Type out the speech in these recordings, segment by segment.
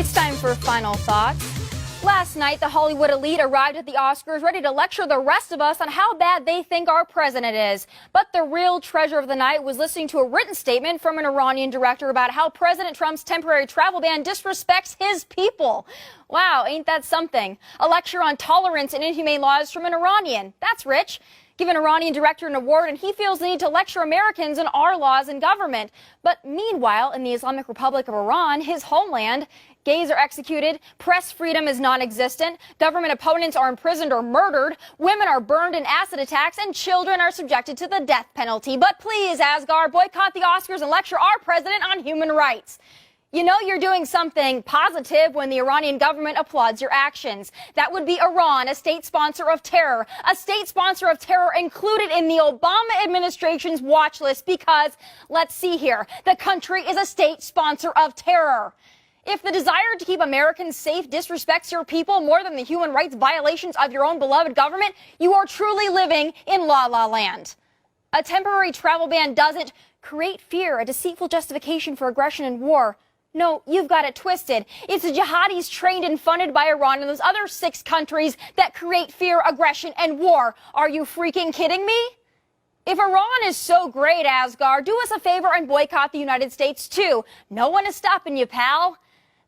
It's time for final thoughts. Last night, the Hollywood elite arrived at the Oscars ready to lecture the rest of us on how bad they think our president is. But the real treasure of the night was listening to a written statement from an Iranian director about how President Trump's temporary travel ban disrespects his people. Wow, ain't that something? A lecture on tolerance and inhumane laws from an Iranian. That's rich. Give an Iranian director an award, and he feels the need to lecture Americans on our laws and government. But meanwhile, in the Islamic Republic of Iran, his homeland, gays are executed, press freedom is non-existent, government opponents are imprisoned or murdered, women are burned in acid attacks, and children are subjected to the death penalty. But please, Asghar, boycott the Oscars and lecture our president on human rights. You know you're doing something positive when the Iranian government applauds your actions. That would be Iran, a state sponsor of terror included in the Obama administration's watch list because, let's see here, the country is a state sponsor of terror. If the desire to keep Americans safe disrespects your people more than the human rights violations of your own beloved government, you are truly living in La La Land. A temporary travel ban doesn't create fear, a deceitful justification for aggression and war. No, you've got it twisted. It's the jihadis trained and funded by Iran and those other 6 countries that create fear, aggression, and war. Are you freaking kidding me? If Iran is so great, Asghar, do us a favor and boycott the United States, too. No one is stopping you, pal.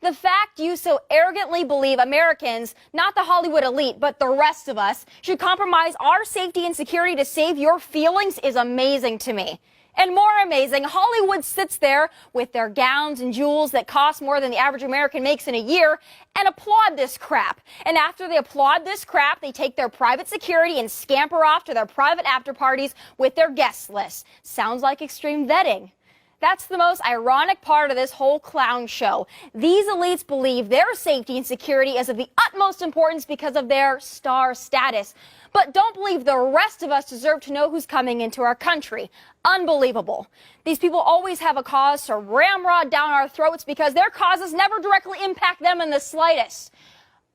The fact you so arrogantly believe Americans, not the Hollywood elite, but the rest of us, should compromise our safety and security to save your feelings is amazing to me. And more amazing, Hollywood sits there with their gowns and jewels that cost more than the average American makes in a year and applaud this crap. And after they applaud this crap, they take their private security and scamper off to their private after parties with their guest list. Sounds like extreme vetting. That's the most ironic part of this whole clown show. These elites believe their safety and security is of the utmost importance because of their star status, but don't believe the rest of us deserve to know who's coming into our country. Unbelievable. These people always have a cause to ramrod down our throats because their causes never directly impact them in the slightest.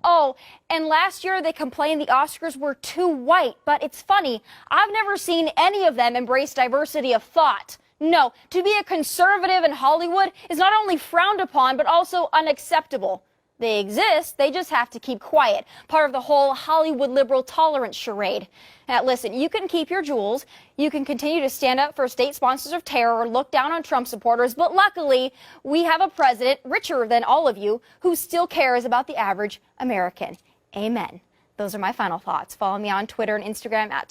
Oh, and last year they complained the Oscars were too white, but it's funny, I've never seen any of them embrace diversity of thought. No, to be a conservative in Hollywood is not only frowned upon, but also unacceptable. They exist, they just have to keep quiet. Part of the whole Hollywood liberal tolerance charade. Now listen, you can keep your jewels, you can continue to stand up for state sponsors of terror or look down on Trump supporters, but luckily we have a president, richer than all of you, who still cares about the average American. Amen. Those are my final thoughts. Follow me on Twitter and Instagram at